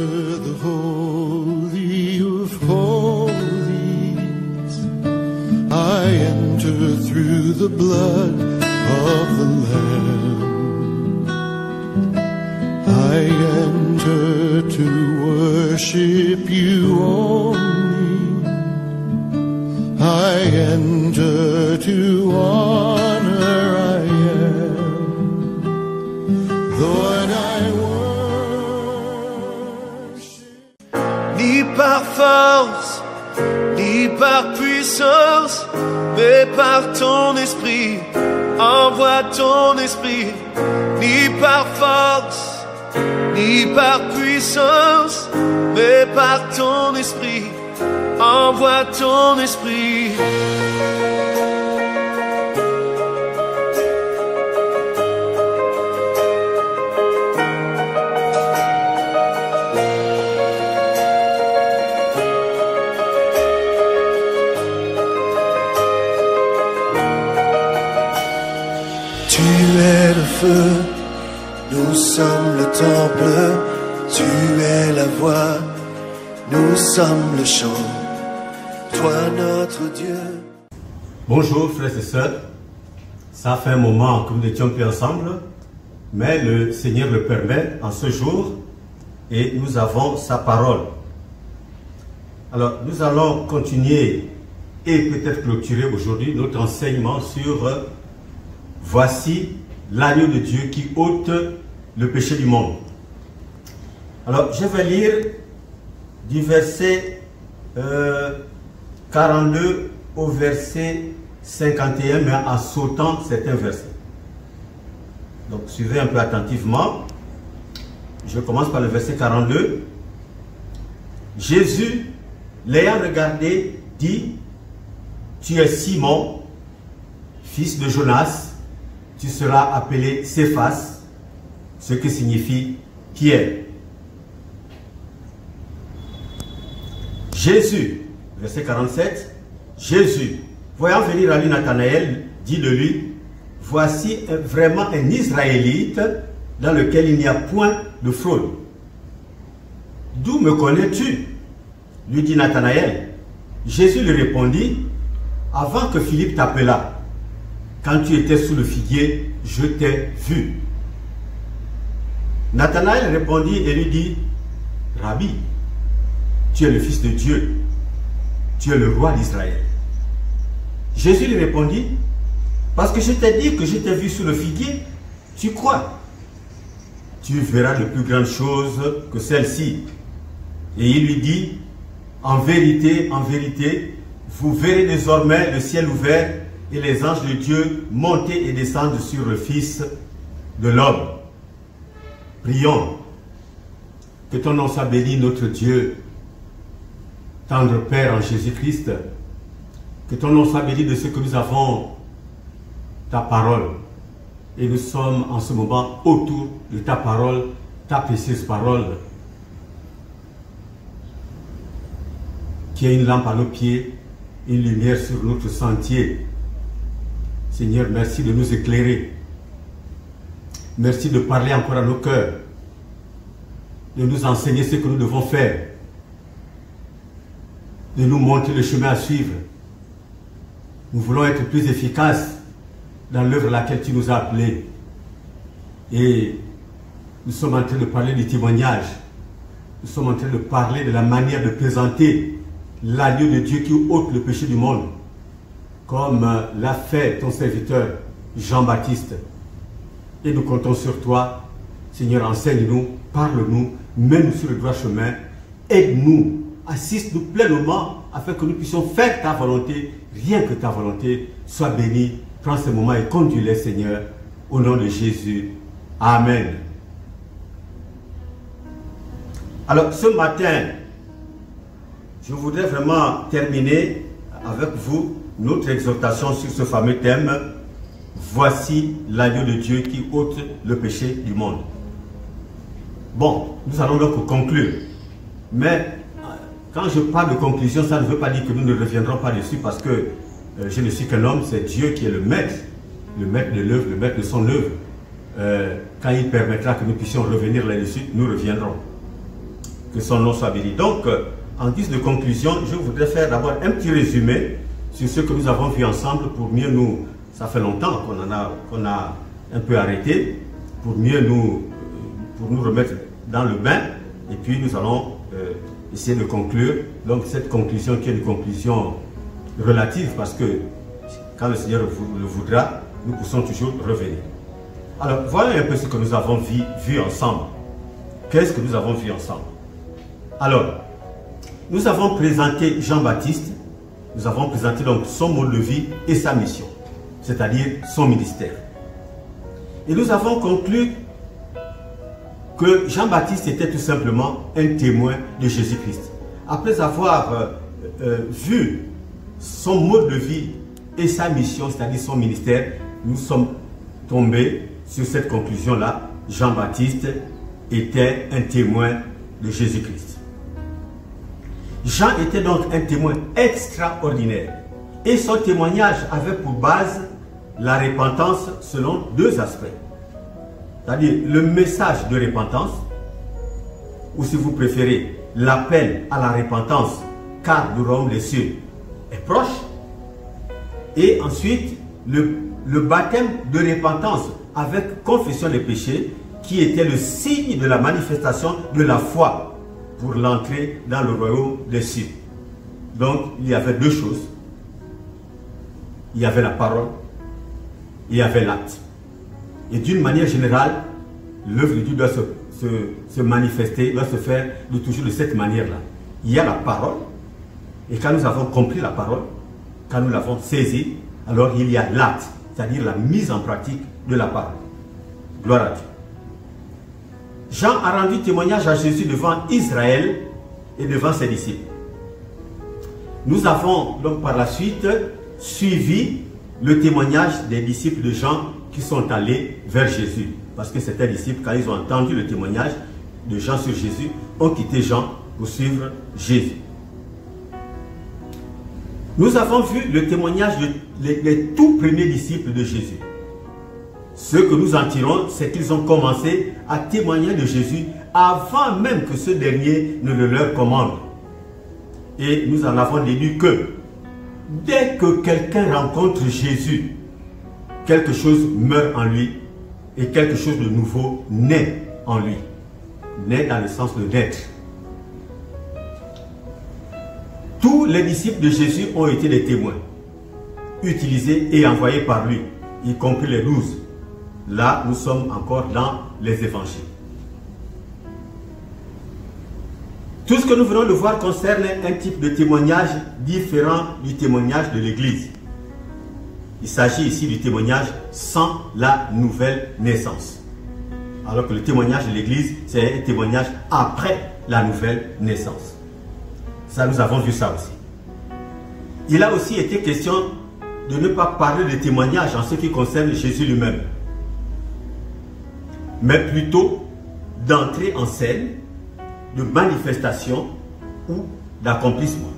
enter the Holy of Holies. I enter through the blood of the Lamb. I enter to worship you only. I enter to honor I am. Lord, I worship. Ni par force, ni par puissance, mais par ton esprit. Envoie ton esprit. Ni par force, ni par puissance, mais par ton esprit. Envoie ton esprit. Tu es le feu, nous sommes le temple. Tu es la voix, nous sommes le chant. Toi notre Dieu. Bonjour frères et sœurs, ça fait un moment que nous n'étions plus ensemble, mais le Seigneur le permet en ce jour et nous avons sa parole. Alors nous allons continuer et peut-être clôturer aujourd'hui notre enseignement sur voici l'agneau de Dieu qui ôte le péché du monde. Alors je vais lire du verset 42 au verset 51, mais en sautant certains versets. Donc suivez un peu attentivement. Je commence par le verset 42. Jésus, l'ayant regardé, dit: Tu es Simon, fils de Jonas, tu seras appelé Céphas, ce qui signifie Pierre. Jésus, verset 47, Jésus, voyant venir à lui Nathanaël, dit de lui: Voici vraiment un Israélite dans lequel il n'y a point de fraude. D'où me connais-tu? Lui dit Nathanaël. Jésus lui répondit: Avant que Philippe t'appelât, quand tu étais sous le figuier, je t'ai vu. Nathanaël répondit et lui dit: Rabbi, tu es le Fils de Dieu, tu es le roi d'Israël. Jésus lui répondit: Parce que je t'ai dit que je t'ai vu sous le figuier, tu crois. Tu verras de plus grandes choses que celles-ci. Et il lui dit: en vérité, vous verrez désormais le ciel ouvert et les anges de Dieu monter et descendre sur le Fils de l'homme. Prions. Que ton nom soit béni, notre Dieu, tendre Père en Jésus-Christ. Que ton nom soit béni de ce que nous avons, ta parole. Et nous sommes en ce moment autour de ta parole, ta précieuse parole, qui est une lampe à nos pieds, une lumière sur notre sentier. Seigneur, merci de nous éclairer. Merci de parler encore à nos cœurs, de nous enseigner ce que nous devons faire, de nous montrer le chemin à suivre. Nous voulons être plus efficaces dans l'œuvre à laquelle tu nous as appelés. Et nous sommes en train de parler du témoignage. Nous sommes en train de parler de la manière de présenter l'agneau de Dieu qui ôte le péché du monde, comme l'a fait ton serviteur Jean-Baptiste. Et nous comptons sur toi. Seigneur, enseigne-nous, parle-nous, mets-nous sur le droit chemin, aide-nous, assiste-nous pleinement afin que nous puissions faire ta volonté, rien que ta volonté. Sois béni, prends ce moment et conduis-les, Seigneur, au nom de Jésus. Amen. Alors, ce matin, je voudrais vraiment terminer avec vous notre exhortation sur ce fameux thème: voici l'agneau de Dieu qui ôte le péché du monde. Bon, nous allons donc conclure. Mais quand je parle de conclusion, ça ne veut pas dire que nous ne reviendrons pas dessus, parce que je ne suis qu'un homme, c'est Dieu qui est le maître de l'œuvre, le maître de son œuvre. Quand il permettra que nous puissions revenir là-dessus, nous reviendrons. Que son nom soit béni. Donc, en guise de conclusion, je voudrais faire d'abord un petit résumé sur ce que nous avons vu ensemble pour mieux nous... Ça fait longtemps qu'on a un peu arrêté, pour mieux nous remettre dans le bain. Et puis nous allons essayer de conclure. Donc cette conclusion qui est une conclusion relative, parce que quand le Seigneur le voudra, nous pourrons toujours revenir. Alors voilà un peu ce que nous avons vu ensemble. Qu'est-ce que nous avons vu ensemble? Alors, nous avons présenté Jean-Baptiste, nous avons présenté donc son mode de vie et sa mission, c'est-à-dire son ministère. Et nous avons conclu que Jean-Baptiste était tout simplement un témoin de Jésus-Christ. Après avoir vu son mode de vie et sa mission, c'est-à-dire son ministère, nous sommes tombés sur cette conclusion-là. Jean-Baptiste était un témoin de Jésus-Christ. Jean était donc un témoin extraordinaire. Et son témoignage avait pour base la repentance selon deux aspects. C'est-à-dire le message de repentance, ou si vous préférez, l'appel à la repentance, car le royaume des cieux est proche. Et ensuite, le baptême de repentance avec confession des péchés, qui était le signe de la manifestation de la foi pour l'entrée dans le royaume des cieux. Donc, il y avait deux choses. Il y avait la parole, il y avait l'acte. Et d'une manière générale, l'œuvre de Dieu doit se manifester, doit se faire toujours de cette manière-là. Il y a la parole, et quand nous avons compris la parole, quand nous l'avons saisie, alors il y a l'acte, c'est-à-dire la mise en pratique de la parole. Gloire à Dieu. Jean a rendu témoignage à Jésus devant Israël et devant ses disciples. Nous avons donc par la suite suivi le témoignage des disciples de Jean qui sont allés vers Jésus. Parce que certains disciples, quand ils ont entendu le témoignage de Jean sur Jésus, ont quitté Jean pour suivre Jésus. Nous avons vu le témoignage des tout premiers disciples de Jésus. Ce que nous en tirons, c'est qu'ils ont commencé à témoigner de Jésus avant même que ce dernier ne le leur commande. Et nous en avons déduit que dès que quelqu'un rencontre Jésus, quelque chose meurt en lui et quelque chose de nouveau naît en lui. Naît dans le sens de naître. Tous les disciples de Jésus ont été des témoins, utilisés et envoyés par lui, y compris les 12. Là, nous sommes encore dans les évangiles. Tout ce que nous venons de voir concerne un type de témoignage différent du témoignage de l'Église. Il s'agit ici du témoignage sans la nouvelle naissance. Alors que le témoignage de l'Église, c'est un témoignage après la nouvelle naissance. Ça, nous avons vu ça aussi. Il a aussi été question de ne pas parler de témoignage en ce qui concerne Jésus lui-même, mais plutôt d'entrer en scène de manifestation ou d'accomplissement.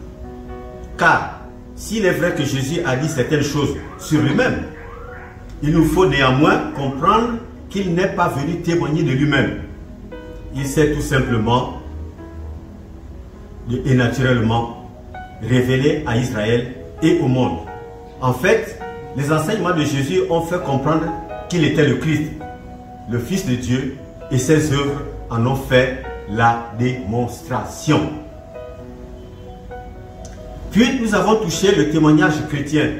Car s'il est vrai que Jésus a dit certaines choses sur lui-même, il nous faut néanmoins comprendre qu'il n'est pas venu témoigner de lui-même. Il s'est tout simplement et naturellement révélé à Israël et au monde. En fait, les enseignements de Jésus ont fait comprendre qu'il était le Christ, le Fils de Dieu, et ses œuvres en ont fait la démonstration. Puis nous avons touché le témoignage chrétien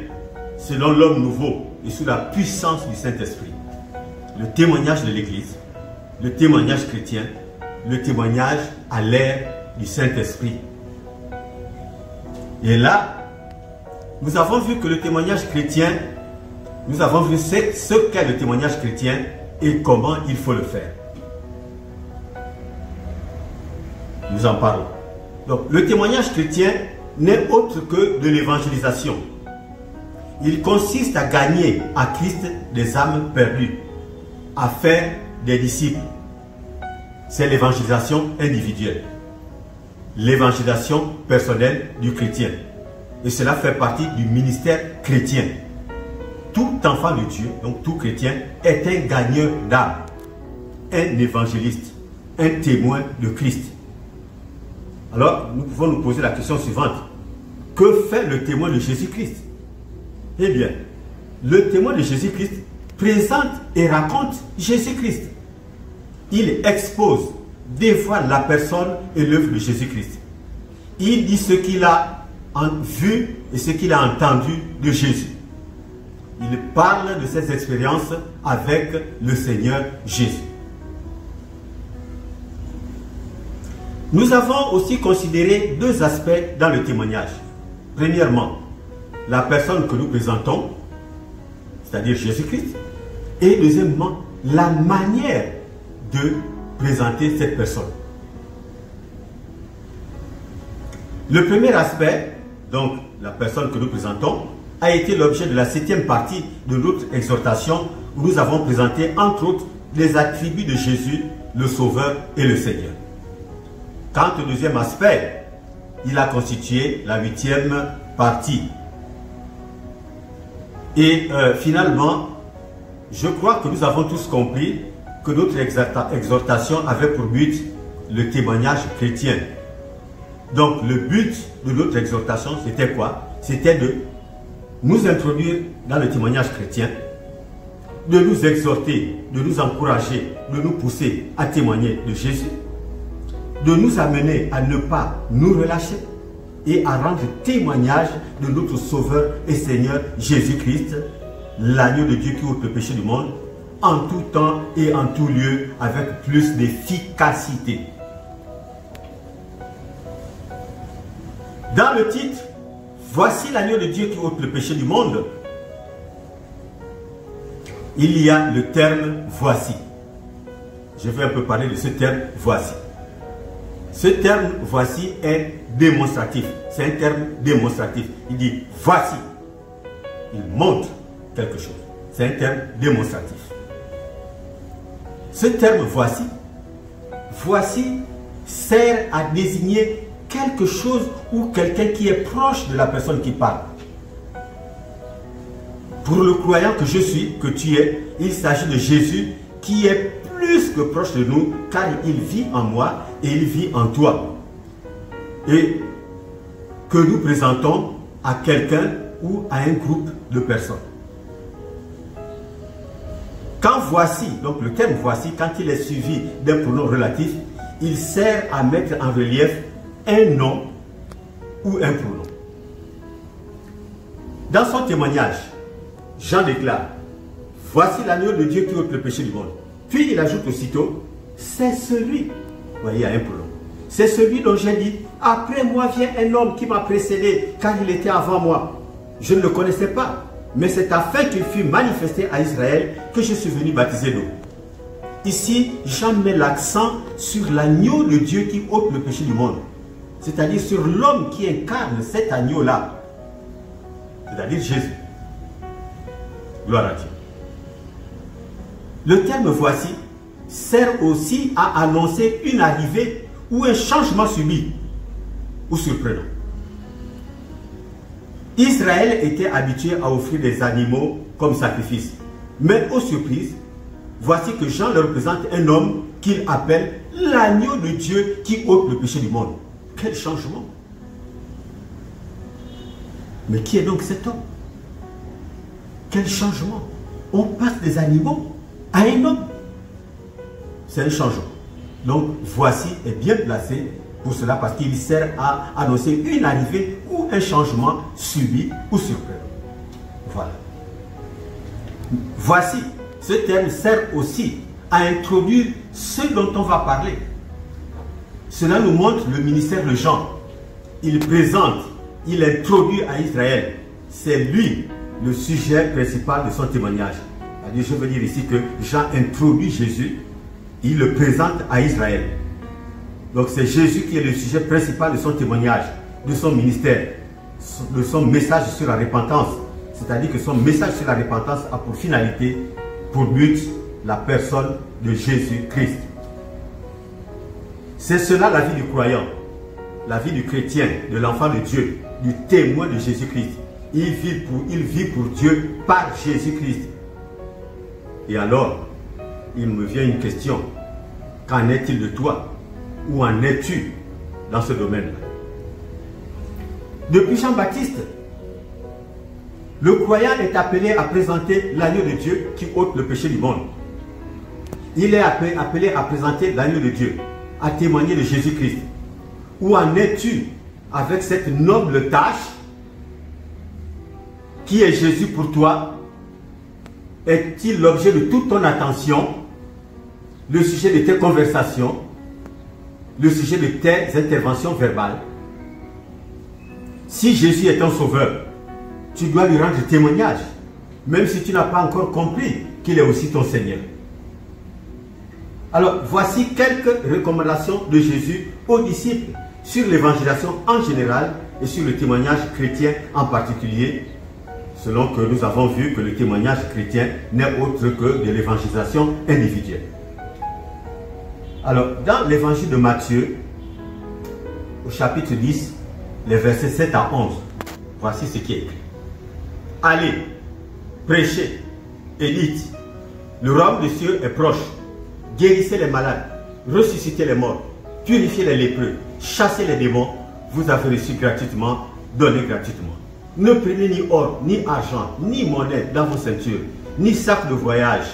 selon l'homme nouveau et sous la puissance du Saint-Esprit. Le témoignage de l'Église, le témoignage chrétien, le témoignage à l'ère du Saint-Esprit. Et là, nous avons vu que le témoignage chrétien, nous avons vu ce qu'est le témoignage chrétien et comment il faut le faire. Nous en parlons. Donc, le témoignage chrétien n'est autre que de l'évangélisation. Il consiste à gagner à Christ des âmes perdues, à faire des disciples. C'est l'évangélisation individuelle, l'évangélisation personnelle du chrétien. Et cela fait partie du ministère chrétien. Tout enfant de Dieu, donc tout chrétien, est un gagneur d'âme, un évangéliste, un témoin de Christ. Alors, nous pouvons nous poser la question suivante. Que fait le témoin de Jésus-Christ? Eh bien, le témoin de Jésus-Christ présente et raconte Jésus-Christ. Il expose des fois la personne et l'œuvre de Jésus-Christ. Il dit ce qu'il a vu et ce qu'il a entendu de Jésus. Il parle de ses expériences avec le Seigneur Jésus. Nous avons aussi considéré deux aspects dans le témoignage. Premièrement, la personne que nous présentons, c'est-à-dire Jésus-Christ. Et deuxièmement, la manière de présenter cette personne. Le premier aspect, donc la personne que nous présentons, a été l'objet de la 7e partie de notre exhortation où nous avons présenté entre autres les attributs de Jésus, le Sauveur et le Seigneur. Quant au deuxième aspect, il a constitué la 8e partie. Et finalement, je crois que nous avons tous compris que notre exhortation avait pour but le témoignage chrétien. Donc le but de notre exhortation, c'était quoi? C'était de nous introduire dans le témoignage chrétien, de nous exhorter, de nous encourager, de nous pousser à témoigner de Jésus, de nous amener à ne pas nous relâcher et à rendre témoignage de notre Sauveur et Seigneur Jésus-Christ, l'agneau de Dieu qui ôte le péché du monde, en tout temps et en tout lieu, avec plus d'efficacité. Dans le titre, voici l'agneau de Dieu qui ôte le péché du monde, il y a le terme voici. Je vais un peu parler de ce terme voici. Ce terme voici est démonstratif. C'est un terme démonstratif. Il dit voici. Il montre quelque chose. C'est un terme démonstratif. Ce terme voici, voici sert à désigner quelque chose ou quelqu'un qui est proche de la personne qui parle. Pour le croyant que je suis, que tu es, il s'agit de Jésus qui est plus que proche de nous car il vit en moi et il vit en toi. Et que nous présentons à quelqu'un ou à un groupe de personnes. Quand voici, donc le terme voici, quand il est suivi d'un pronom relatif, il sert à mettre en relief un nom ou un pronom. Dans son témoignage, Jean déclare, voici l'agneau de Dieu qui ôte le péché du monde. Puis il ajoute aussitôt, c'est celui, vous voyez, il y a un pronom, c'est celui dont j'ai dit, après moi vient un homme qui m'a précédé, car il était avant moi. Je ne le connaissais pas, mais c'est afin qu'il fût manifesté à Israël que je suis venu baptiser d'eau. Ici, Jean met l'accent sur l'agneau de Dieu qui ôte le péché du monde. C'est-à-dire sur l'homme qui incarne cet agneau-là. C'est-à-dire Jésus. Gloire à Dieu. Le terme voici sert aussi à annoncer une arrivée ou un changement subit ou surprenant. Israël était habitué à offrir des animaux comme sacrifice. Mais aux surprises, voici que Jean leur présente un homme qu'il appelle l'agneau de Dieu qui ôte le péché du monde. Quel changement! Mais qui est donc cet homme? Quel changement! On passe des animaux à un homme. C'est un changement. Donc voici est bien placé pour cela parce qu'il sert à annoncer une arrivée ou un changement subi ou surprenant. Voilà. Voici, ce terme sert aussi à introduire ce dont on va parler. Cela nous montre le ministère de Jean. Il présente, il introduit à Israël. C'est lui le sujet principal de son témoignage. Je veux dire ici que Jean introduit Jésus, il le présente à Israël. Donc c'est Jésus qui est le sujet principal de son témoignage, de son ministère, de son message sur la repentance. C'est-à-dire que son message sur la repentance a pour finalité, pour but, la personne de Jésus-Christ. C'est cela la vie du croyant, la vie du chrétien, de l'enfant de Dieu, du témoin de Jésus-Christ. Il vit pour Dieu par Jésus-Christ. Et alors, il me vient une question. Qu'en est-il de toi? Où en es-tu dans ce domaine-là. Depuis Jean-Baptiste, le croyant est appelé à présenter l'agneau de Dieu qui ôte le péché du monde. Il est appelé à présenter l'agneau de Dieu, à témoigner de Jésus-Christ. Où en es-tu avec cette noble tâche qui est Jésus pour toi? Est-il l'objet de toute ton attention, le sujet de tes conversations, le sujet de tes interventions verbales? Si Jésus est ton sauveur, tu dois lui rendre témoignage, même si tu n'as pas encore compris qu'il est aussi ton Seigneur. Alors, voici quelques recommandations de Jésus aux disciples sur l'évangélisation en général et sur le témoignage chrétien en particulier, selon que nous avons vu que le témoignage chrétien n'est autre que de l'évangélisation individuelle. Alors, dans l'évangile de Matthieu, au chapitre 10, les versets 7 à 11, voici ce qui est écrit. Allez, prêchez et dites, le royaume des cieux est proche. Guérissez les malades, ressuscitez les morts, purifiez les lépreux, chassez les démons. Vous avez reçu gratuitement, donnez gratuitement. Ne prenez ni or, ni argent, ni monnaie dans vos ceintures, ni sac de voyage,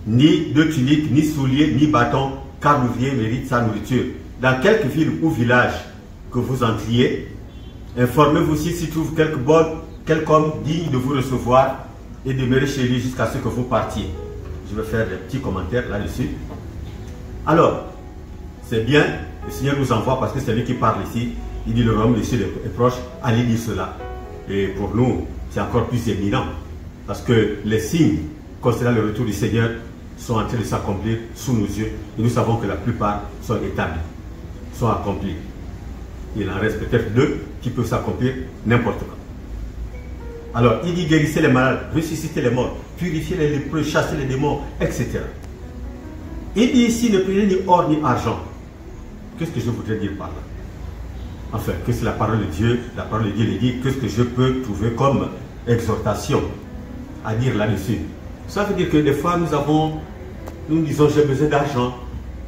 ni de tunique, ni souliers, ni bâton, car l'ouvrier mérite sa nourriture. Dans quelque ville ou village que vous entriez, informez-vous s'il trouve quelque homme digne de vous recevoir et demeurer chez lui jusqu'à ce que vous partiez. Je vais faire des petits commentaires là-dessus. Alors, c'est bien, le Seigneur nous envoie parce que c'est lui qui parle ici. Il dit le royaume des cieux est proche, allez dire cela. Et pour nous, c'est encore plus éminent parce que les signes concernant le retour du Seigneur sont en train de s'accomplir sous nos yeux et nous savons que la plupart sont établis, sont accomplis. Il en reste peut-être 2 qui peuvent s'accomplir n'importe quand. Alors, il dit guérissez les malades, ressuscitez les morts, purifiez les lépreux, chassez les démons, etc. Il dit ici ne prenez ni or ni argent. Qu'est-ce que je voudrais dire par là? Enfin, que c'est la parole de Dieu. La parole de Dieu le dit. Qu'est-ce que je peux trouver comme exhortation à dire là-dessus? Ça veut dire que des fois nous disons j'ai besoin d'argent.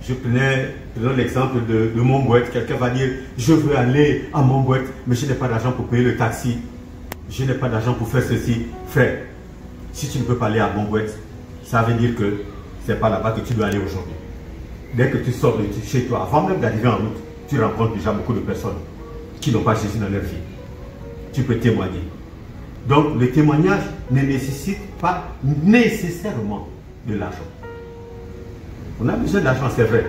Je prenons l'exemple de Montbouette. Quelqu'un va dire je veux aller à Montbouette, mais je n'ai pas d'argent pour payer le taxi. Je n'ai pas d'argent pour faire ceci. Frère, si tu ne peux pas aller à Montbouette, ça veut dire que ce n'est pas là-bas que tu dois aller aujourd'hui. Dès que tu sors de chez toi, avant même d'arriver en route, tu rencontres déjà beaucoup de personnes qui n'ont pas Jésus dans leur vie. Tu peux témoigner. Donc le témoignage ne nécessite pas nécessairement de l'argent. On a besoin d'argent, c'est vrai,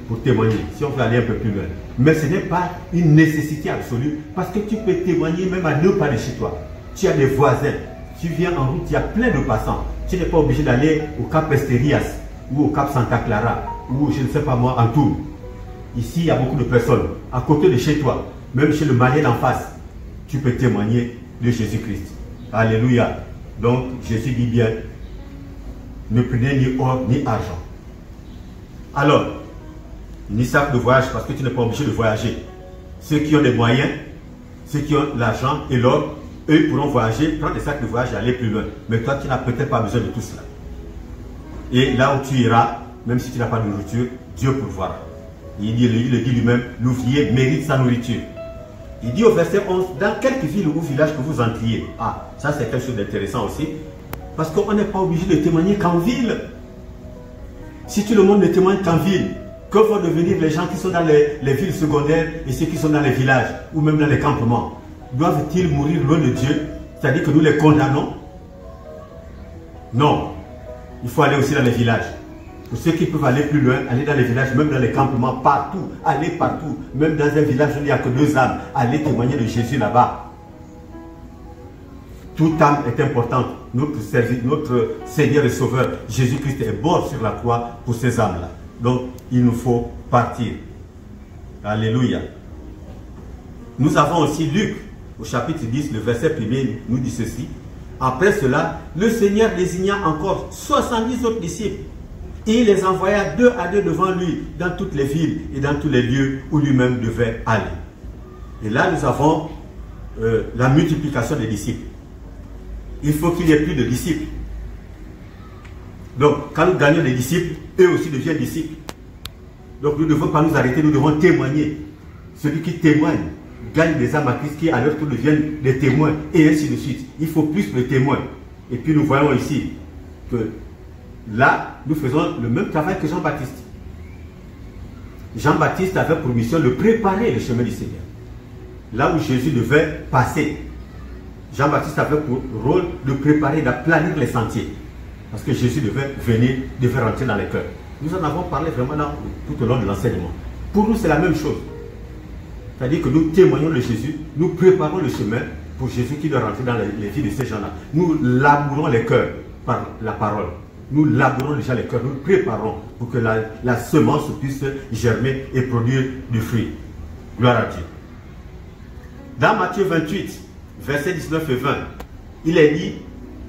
pour témoigner, si on veut aller un peu plus loin. Mais ce n'est pas une nécessité absolue, parce que tu peux témoigner même à 2 pas de chez toi. Tu as des voisins, tu viens en route, il y a plein de passants. Tu n'es pas obligé d'aller au Cap Esterias, ou au Cap Santa Clara, ou je ne sais pas moi, en Tours. Ici, il y a beaucoup de personnes, à côté de chez toi, même chez le Malien d'en face, tu peux témoigner de Jésus-Christ. Alléluia. Donc, Jésus dit bien, ne prenez ni or ni argent. Alors, ni sac de voyage parce que tu n'es pas obligé de voyager. Ceux qui ont les moyens, ceux qui ont l'argent et l'or, eux ils pourront voyager, prendre des sacs de voyage et aller plus loin. Mais toi, tu n'as peut-être pas besoin de tout cela. Et là où tu iras, même si tu n'as pas de nourriture, Dieu pourvoira. Il le dit lui-même, l'ouvrier mérite sa nourriture. Il dit au verset 11, dans quelques villes ou villages que vous entriez. Ah, ça c'est quelque chose d'intéressant aussi. Parce qu'on n'est pas obligé de témoigner qu'en ville. Si tout le monde ne témoigne qu'en ville, que vont devenir les gens qui sont dans les villes secondaires et ceux qui sont dans les villages ou même dans les campements? Doivent-ils mourir loin de Dieu? C'est-à-dire que nous les condamnons? Non. Il faut aller aussi dans les villages. Pour ceux qui peuvent aller plus loin, aller dans les villages, même dans les campements, partout, aller partout. Même dans un village où il n'y a que 2 âmes, aller témoigner de Jésus là-bas. Toute âme est importante. Notre Seigneur et Sauveur, Jésus-Christ, est mort sur la croix pour ces âmes-là. Donc, il nous faut partir. Alléluia. Nous avons aussi Luc, au chapitre 10, le verset 1er, nous dit ceci. Après cela, le Seigneur désigna encore 70 autres disciples. Et il les envoya 2 à 2 devant lui, dans toutes les villes et dans tous les lieux où lui-même devait aller. Et là, nous avons la multiplication des disciples. Il faut qu'il y ait plus de disciples. Donc, quand nous gagnons des disciples, eux aussi deviennent disciples. Donc nous ne devons pas nous arrêter, nous devons témoigner. Celui qui témoigne gagne des âmes à Christ qui à leur tour deviennent des témoins, et ainsi de suite. Il faut plus de témoins. Et puis nous voyons ici que là, nous faisons le même travail que Jean-Baptiste. Jean-Baptiste avait pour mission de préparer le chemin du Seigneur. Là où Jésus devait passer, Jean-Baptiste avait pour rôle de préparer, d'aplanir les sentiers. Parce que Jésus devait venir, devait rentrer dans les cœurs. Nous en avons parlé vraiment tout au long de l'enseignement. Pour nous, c'est la même chose. C'est-à-dire que nous témoignons de Jésus, nous préparons le chemin pour Jésus qui doit rentrer dans les vies de ces gens-là. Nous labourons les cœurs par la parole. Nous labourons déjà les cœurs, nous nous préparons pour que la semence puisse germer et produire du fruit. Gloire à Dieu. Dans Matthieu 28, versets 19 et 20, il est dit,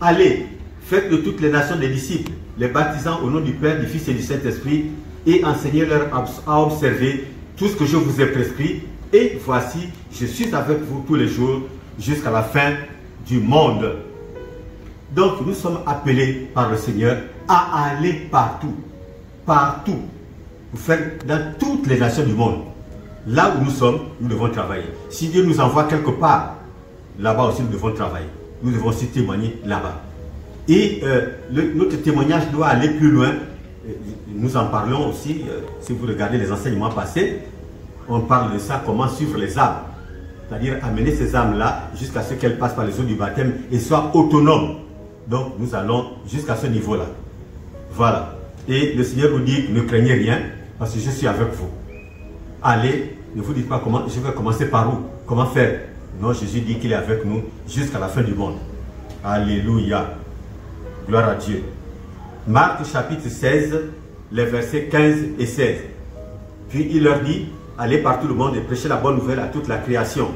allez, faites de toutes les nations des disciples, les baptisant au nom du Père, du Fils et du Saint-Esprit, et enseignez-leur à observer tout ce que je vous ai prescrit. Et voici, je suis avec vous tous les jours jusqu'à la fin du monde. Donc, nous sommes appelés par le Seigneur à aller partout. Partout. Pour faire dans toutes les nations du monde. Là où nous sommes, nous devons travailler. Si Dieu nous envoie quelque part, là-bas aussi nous devons travailler. Nous devons aussi témoigner là-bas. Et notre témoignage doit aller plus loin. Nous en parlons aussi, si vous regardez les enseignements passés, on parle de ça, comment suivre les âmes. C'est-à-dire amener ces âmes-là jusqu'à ce qu'elles passent par les eaux du baptême et soient autonomes. Donc nous allons jusqu'à ce niveau-là. Voilà. Et le Seigneur nous dit, ne craignez rien, parce que je suis avec vous. Allez, ne vous dites pas comment, je vais commencer par où, comment faire. Non, Jésus dit qu'il est avec nous jusqu'à la fin du monde. Alléluia. Gloire à Dieu. Marc chapitre 16, les versets 15 et 16. Puis il leur dit, allez par tout le monde et prêchez la bonne nouvelle à toute la création.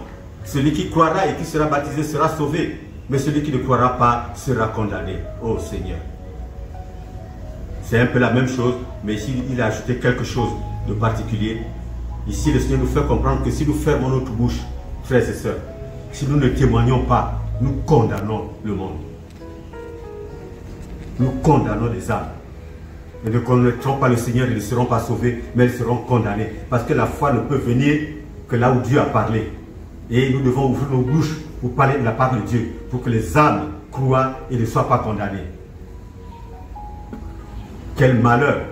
Celui qui croira et qui sera baptisé sera sauvé, mais celui qui ne croira pas sera condamné. Oh Seigneur. C'est un peu la même chose, mais ici il a ajouté quelque chose de particulier. Ici le Seigneur nous fait comprendre que si nous fermons notre bouche, frères et sœurs, si nous ne témoignons pas, nous condamnons le monde. Nous condamnons les âmes. Et ne connaîtront pas le Seigneur, ils ne seront pas sauvés, mais ils seront condamnés. Parce que la foi ne peut venir que là où Dieu a parlé. Et nous devons ouvrir nos bouches pour parler de la part de Dieu, pour que les âmes croient et ne soient pas condamnées. Quel malheur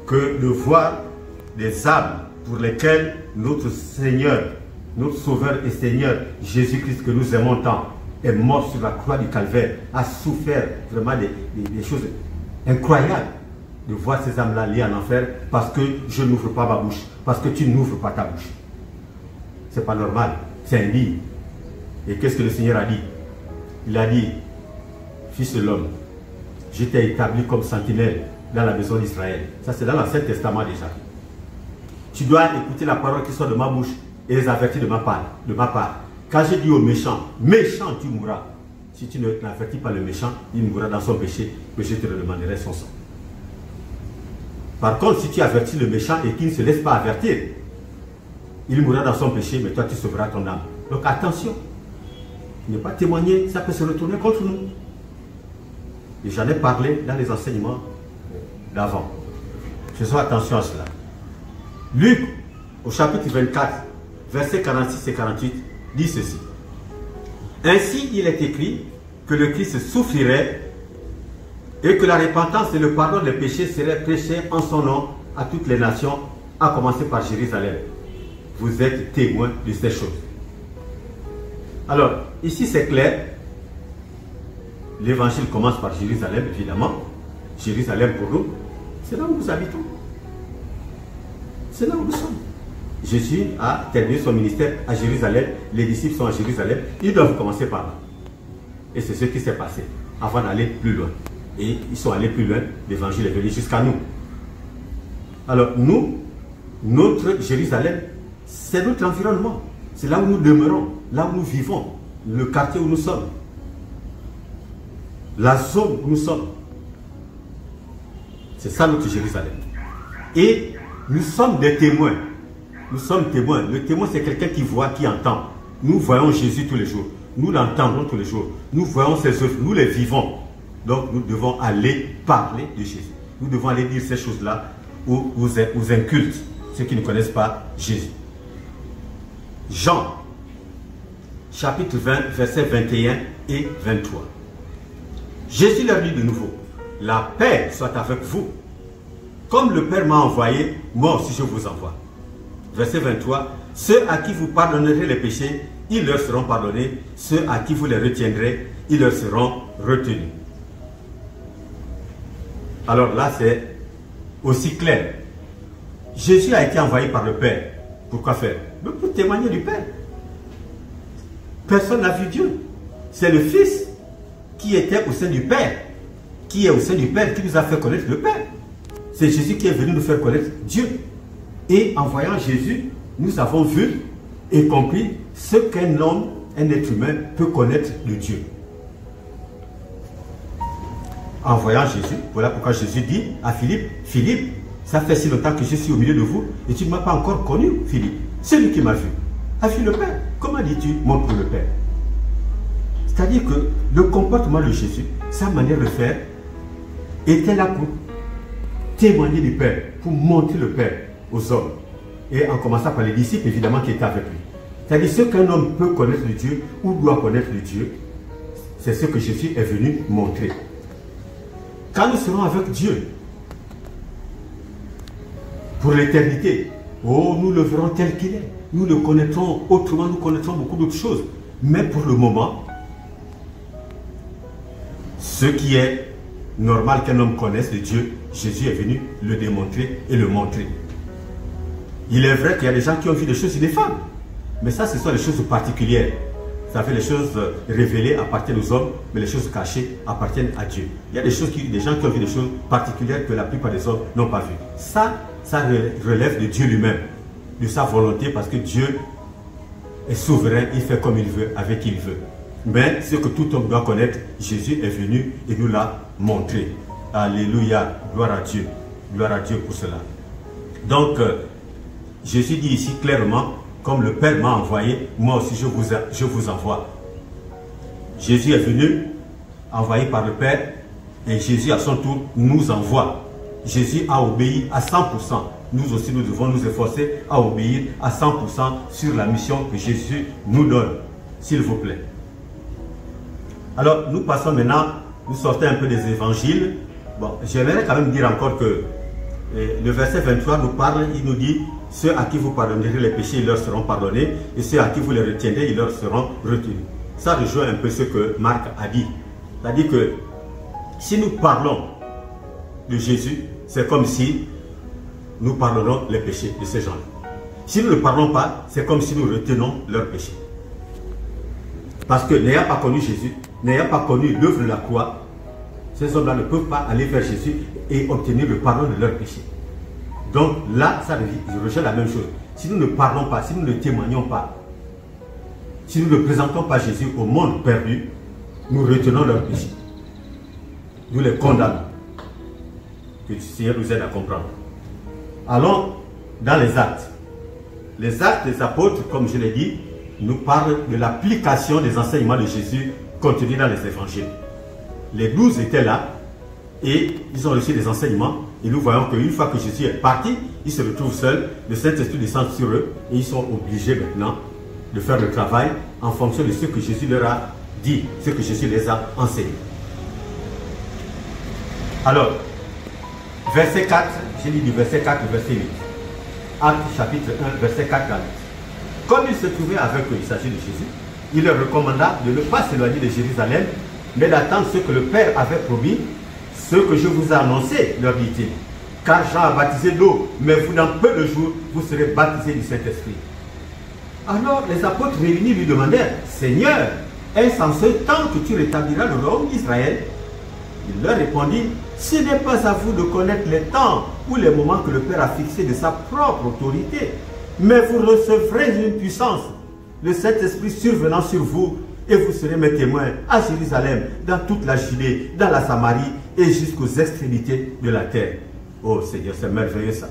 que de voir des âmes pour lesquelles notre Seigneur, notre Sauveur et Seigneur, Jésus-Christ que nous aimons tant, est mort sur la croix du calvaire, a souffert vraiment des choses incroyables. De voir ces âmes-là liées en enfer parce que je n'ouvre pas ma bouche, parce que tu n'ouvres pas ta bouche. C'est pas normal, c'est indigne. Et qu'est-ce que le Seigneur a dit? Il a dit, fils de l'homme, je t'ai établi comme sentinelle dans la maison d'Israël. Ça c'est dans l'Ancien Testament déjà. Tu dois écouter la parole qui sort de ma bouche et les avertir de ma part. Quand j'ai dit au méchant, méchant tu mourras. Si tu n'avertis pas le méchant, il mourra dans son péché, que je te le demanderai son sang. Par contre, si tu avertis le méchant et qu'il ne se laisse pas avertir, il mourra dans son péché, mais toi tu sauveras ton âme. Donc attention, ne pas témoigner, ça peut se retourner contre nous. Et j'en ai parlé dans les enseignements d'avant. Faisons attention à cela. Luc, au chapitre 24, versets 46 et 48, dit ceci. Ainsi il est écrit que le Christ souffrirait et que la repentance et le pardon des péchés seraient prêchés en son nom à toutes les nations, à commencer par Jérusalem. Vous êtes témoins de ces choses. Alors, ici c'est clair. L'évangile commence par Jérusalem, évidemment. Jérusalem pour nous, c'est là où nous habitons. C'est là où nous sommes. Jésus a terminé son ministère à Jérusalem. Les disciples sont à Jérusalem. Ils doivent commencer par là. Et c'est ce qui s'est passé avant d'aller plus loin. Et ils sont allés plus loin. L'évangile est venu jusqu'à nous. Alors nous, notre Jérusalem, c'est notre environnement. C'est là où nous demeurons, là où nous vivons, le quartier où nous sommes, la zone où nous sommes. C'est ça notre Jérusalem. Et nous sommes des témoins. Nous sommes témoins. Le témoin, c'est quelqu'un qui voit, qui entend. Nous voyons Jésus tous les jours. Nous l'entendons tous les jours. Nous voyons ses œuvres. Nous les vivons. Donc, nous devons aller parler de Jésus. Nous devons aller dire ces choses-là ou incultes, ceux qui ne connaissent pas Jésus. Jean, chapitre 20, versets 21 et 23. Jésus leur dit de nouveau, la paix soit avec vous. Comme le Père m'a envoyé, moi aussi je vous envoie. Verset 23, ceux à qui vous pardonnerez les péchés, ils leur seront pardonnés. Ceux à qui vous les retiendrez, ils leur seront retenus. Alors là, c'est aussi clair. Jésus a été envoyé par le Père. Pourquoi faire? Pour témoigner du Père. Personne n'a vu Dieu. C'est le Fils qui était au sein du Père, qui est au sein du Père, qui nous a fait connaître le Père. C'est Jésus qui est venu nous faire connaître Dieu. Et en voyant Jésus, nous avons vu et compris ce qu'un homme, un être humain peut connaître de Dieu. En voyant Jésus, voilà pourquoi Jésus dit à Philippe, Philippe, ça fait si longtemps que je suis au milieu de vous et tu ne m'as pas encore connu, Philippe. Celui qui m'a vu a vu le Père. Comment dis-tu, montre le Père? C'est-à-dire que le comportement de Jésus, sa manière de faire, était là pour témoigner du Père, pour montrer le Père aux hommes. Et en commençant par les disciples, évidemment, qui étaient avec lui. C'est-à-dire ce qu'un homme peut connaître de Dieu ou doit connaître de Dieu, c'est ce que Jésus est venu montrer. Quand nous serons avec Dieu, pour l'éternité, oh, nous le verrons tel qu'il est. Nous le connaîtrons autrement, nous connaîtrons beaucoup d'autres choses. Mais pour le moment, ce qui est normal qu'un homme connaisse de Dieu, Jésus est venu le démontrer et le montrer. Il est vrai qu'il y a des gens qui ont vu des choses ineffables. Mais ça, ce sont les choses particulières. Ça fait les choses révélées appartiennent aux hommes, mais les choses cachées appartiennent à Dieu. Il y a des gens qui ont vu des choses particulières que la plupart des hommes n'ont pas vues. Ça relève de Dieu lui-même, de sa volonté, parce que Dieu est souverain, il fait comme il veut, avec qui il veut. Mais ce que tout homme doit connaître, Jésus est venu et nous l'a montré. Alléluia, gloire à Dieu pour cela. Donc, Jésus dit ici clairement, comme le Père m'a envoyé, moi aussi je vous envoie. Jésus est venu, envoyé par le Père, et Jésus à son tour nous envoie. Jésus a obéi à 100%. Nous aussi, nous devons nous efforcer à obéir à 100% sur la mission que Jésus nous donne, s'il vous plaît. Alors, nous passons maintenant, nous sortons un peu des évangiles. Bon, j'aimerais quand même dire encore que le verset 23 nous parle, il nous dit, ceux à qui vous pardonnerez les péchés, ils leur seront pardonnés, et ceux à qui vous les retiendrez, ils leur seront retenus. Ça rejoint un peu ce que Marc a dit. C'est-à-dire que si nous parlons de Jésus, c'est comme si nous pardonnons les péchés de ces gens-là. Si nous ne parlons pas, c'est comme si nous retenons leurs péchés. Parce que n'ayant pas connu Jésus, n'ayant pas connu l'œuvre de la croix, ces hommes-là ne peuvent pas aller vers Jésus et obtenir le pardon de leurs péchés. Donc là, ça rejoint la même chose. Si nous ne parlons pas, si nous ne témoignons pas, si nous ne présentons pas Jésus au monde perdu, nous retenons leurs péchés. Nous les condamnons. Que le Seigneur nous aide à comprendre. Allons dans les actes. Les actes des apôtres, comme je l'ai dit, nous parlent de l'application des enseignements de Jésus contenus dans les évangiles. Les 12 étaient là et ils ont reçu des enseignements. Et nous voyons qu'une fois que Jésus est parti, ils se retrouvent seuls, le Saint-Esprit descend sur eux et ils sont obligés maintenant de faire le travail en fonction de ce que Jésus leur a dit, ce que Jésus les a enseigné. Alors, verset 4, j'ai dit du verset 4 au verset 8. Acte chapitre 1, verset 4 à 8. Comme il se trouvait avec eux, il s'agit de Jésus, il leur recommanda de ne pas s'éloigner de Jérusalem, mais d'attendre ce que le Père avait promis, ce que je vous ai annoncé, leur dit-il. Car Jean a baptisé d'eau, mais vous, dans peu de jours, vous serez baptisés du Saint-Esprit. Alors les apôtres réunis lui demandèrent, Seigneur, est-ce en ce temps que tu rétabliras le royaume d'Israël? Il leur répondit, ce n'est pas à vous de connaître les temps ou les moments que le Père a fixés de sa propre autorité, mais vous recevrez une puissance, le Saint-Esprit survenant sur vous, et vous serez mes témoins à Jérusalem, dans toute la Judée, dans la Samarie et jusqu'aux extrémités de la terre. Oh Seigneur, c'est merveilleux ça.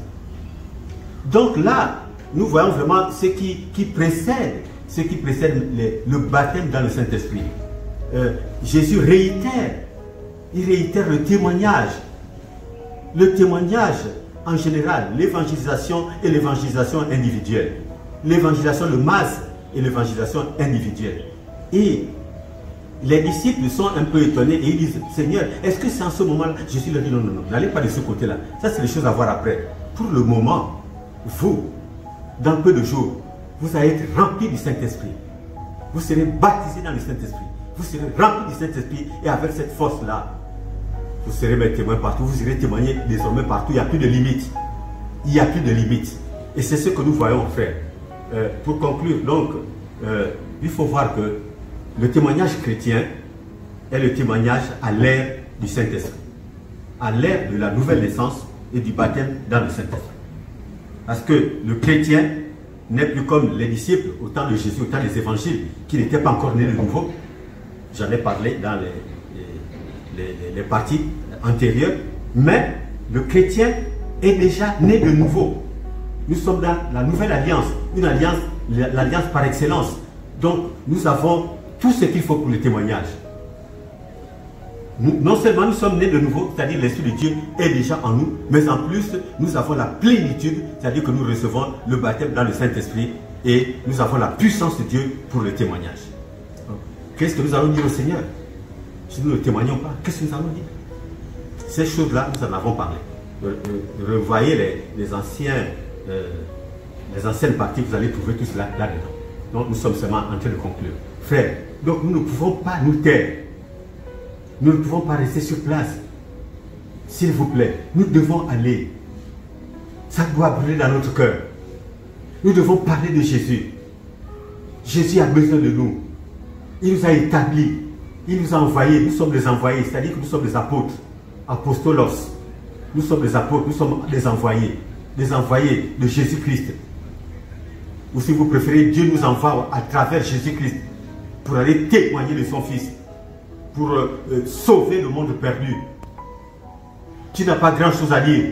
Donc là, nous voyons vraiment ce qui précède le baptême dans le Saint-Esprit. Jésus réitère, il réitère le témoignage en général, l'évangélisation et l'évangélisation individuelle. L'évangélisation de masse et l'évangélisation individuelle. Et les disciples sont un peu étonnés et ils disent, Seigneur, est-ce que c'est en ce moment-là? Jésus leur dit, non, non, non, n'allez pas de ce côté-là. Ça, c'est les choses à voir après. Pour le moment, vous, dans peu de jours, vous allez être remplis du Saint-Esprit. Vous serez baptisés dans le Saint-Esprit. Vous serez remplis du Saint-Esprit et avec cette force-là, vous serez mes témoins partout. Vous irez témoigner désormais partout. Il n'y a plus de limites. Il n'y a plus de limites. Et c'est ce que nous voyons faire. Pour conclure, donc, il faut voir que le témoignage chrétien est le témoignage à l'ère du Saint-Esprit, à l'ère de la nouvelle naissance et du baptême dans le Saint-Esprit. Parce que le chrétien n'est plus comme les disciples au temps de Jésus, au temps des évangiles, qui n'étaient pas encore nés de nouveau. J'en ai parlé dans les parties antérieures, mais le chrétien est déjà né de nouveau. Nous sommes dans la nouvelle alliance, une alliance, l'alliance par excellence. Donc nous avons tout ce qu'il faut pour le témoignage. Non seulement nous sommes nés de nouveau, c'est-à-dire l'Esprit de Dieu est déjà en nous, mais en plus nous avons la plénitude, c'est-à-dire que nous recevons le baptême dans le Saint-Esprit et nous avons la puissance de Dieu pour le témoignage. Qu'est-ce que nous allons dire au Seigneur? Si nous ne témoignons pas, qu'est-ce que nous allons dire? Ces choses-là, nous en avons parlé. Revoyez les anciennes parties, vous allez trouver tout cela là-dedans. Donc nous sommes seulement en train de conclure. Frères, donc nous ne pouvons pas nous taire. Nous ne pouvons pas rester sur place. S'il vous plaît, nous devons aller. Ça doit brûler dans notre cœur. Nous devons parler de Jésus. Jésus a besoin de nous. Il nous a établis. Il nous a envoyés. Nous sommes des envoyés. C'est-à-dire que nous sommes des apôtres. Apostolos. Nous sommes des apôtres. Nous sommes des envoyés. Des envoyés de Jésus-Christ. Ou si vous préférez, Dieu nous envoie à travers Jésus-Christ pour aller témoigner de son Fils. Pour sauver le monde perdu. Tu n'as pas grand chose à dire.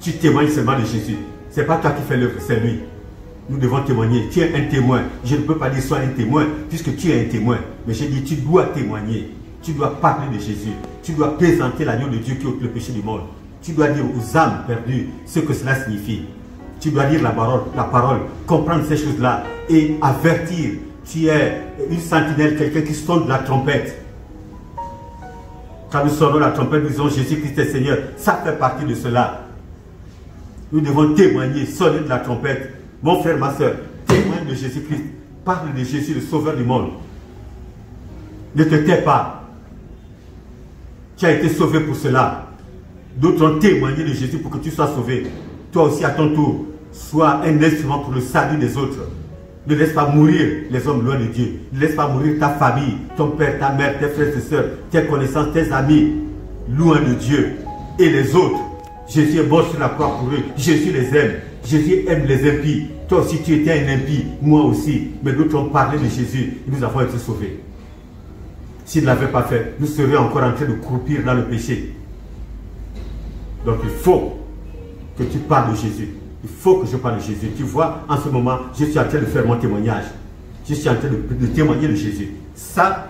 Tu témoignes seulement de Jésus. Ce n'est pas toi qui fais l'œuvre, c'est lui. Nous devons témoigner. Tu es un témoin. Je ne peux pas dire sois un témoin, puisque tu es un témoin. Mais j'ai dit, tu dois témoigner. Tu dois parler de Jésus. Tu dois présenter l'agneau de Dieu qui ôte le péché du monde. Tu dois dire aux âmes perdues ce que cela signifie. Tu dois dire la parole, comprendre ces choses-là et avertir. Tu es une sentinelle, quelqu'un qui sonne la trompette. Quand nous sonnons la trompette, nous disons Jésus-Christ est Seigneur. Ça fait partie de cela. Nous devons témoigner, sonner de la trompette. Mon frère, ma soeur, témoigne de Jésus-Christ. Parle de Jésus, le sauveur du monde. Ne te tais pas. Tu as été sauvé pour cela. D'autres ont témoigné de Jésus pour que tu sois sauvé. Toi aussi, à ton tour, sois un instrument pour le salut des autres. Ne laisse pas mourir les hommes loin de Dieu. Ne laisse pas mourir ta famille, ton père, ta mère, tes frères et sœurs, tes connaissances, tes amis, loin de Dieu. Et les autres, Jésus est mort sur la croix pour eux. Jésus les aime. Jésus aime les impies. Toi aussi, tu étais un impie. Moi aussi. Mais d'autres ont parlé de Jésus et nous avons été sauvés. S'ils ne l'avaient pas fait, nous serions encore en train de croupir dans le péché. Donc il faut que tu parles de Jésus. Il faut que je parle de Jésus. Tu vois, en ce moment, je suis en train de faire mon témoignage. Je suis en train de témoigner de Jésus. Ça,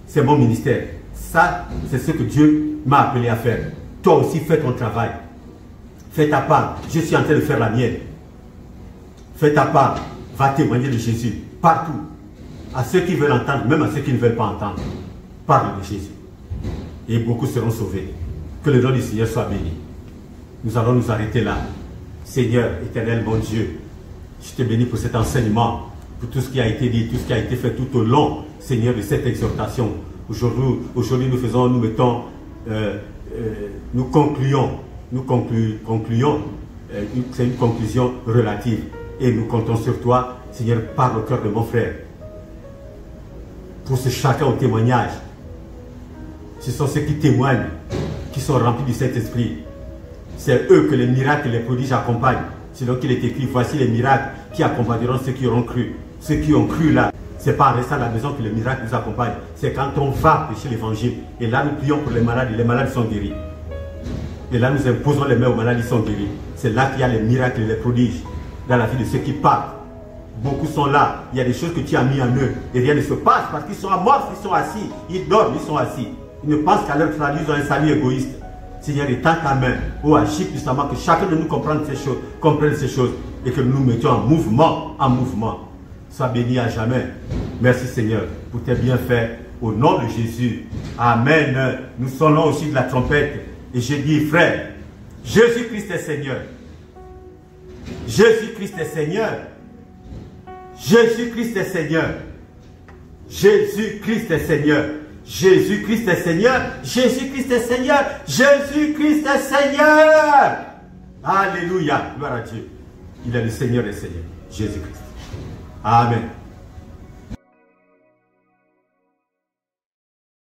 c'est mon ministère. Ça, c'est ce que Dieu m'a appelé à faire. Toi aussi, fais ton travail. Fais ta part. Je suis en train de faire la mienne. Fais ta part. Va témoigner de Jésus. Partout. À ceux qui veulent entendre, même à ceux qui ne veulent pas entendre. Parle de Jésus. Et beaucoup seront sauvés. Que le nom du Seigneur soit béni. Nous allons nous arrêter là. Seigneur, éternel, mon Dieu, je te bénis pour cet enseignement, pour tout ce qui a été dit, tout ce qui a été fait tout au long, Seigneur, de cette exhortation. Aujourd'hui, nous concluons, c'est une conclusion relative. Et nous comptons sur toi, Seigneur, parle au cœur de mon frère. Pour ce chacun au témoignage, ce sont ceux qui témoignent, qui sont remplis du Saint-Esprit. C'est eux que les miracles et les prodiges accompagnent. C'est donc qu'il est écrit, voici les miracles qui accompagneront ceux qui auront cru. Ceux qui ont cru là, ce n'est pas en restant à la maison que les miracles nous accompagnent. C'est quand on va prêcher l'évangile. Et là, nous prions pour les malades sont guéris. Et là, nous imposons les mains aux malades, ils sont guéris. C'est là qu'il y a les miracles et les prodiges dans la vie de ceux qui partent. Beaucoup sont là. Il y a des choses que tu as mis en eux. Et rien ne se passe parce qu'ils sont amorphes, ils sont assis. Ils dorment, ils sont assis. Ils ne pensent qu'à leur salut, ils ont un salut égoïste. Seigneur, étends ta main. Oh, agis puissamment, que chacun de nous comprenne ces choses et que nous nous mettions en mouvement, Sois béni à jamais. Merci Seigneur pour tes bienfaits. Au nom de Jésus. Amen. Nous sonnons aussi de la trompette. Et je dis, frère, Jésus-Christ est Seigneur. Jésus-Christ est Seigneur. Jésus-Christ est Seigneur. Jésus-Christ est Seigneur. Jésus-Christ est Seigneur. Jésus-Christ est Seigneur. Jésus-Christ est Seigneur. Alléluia. Gloire à Dieu. Il est le Seigneur des Seigneurs. Jésus-Christ. Amen.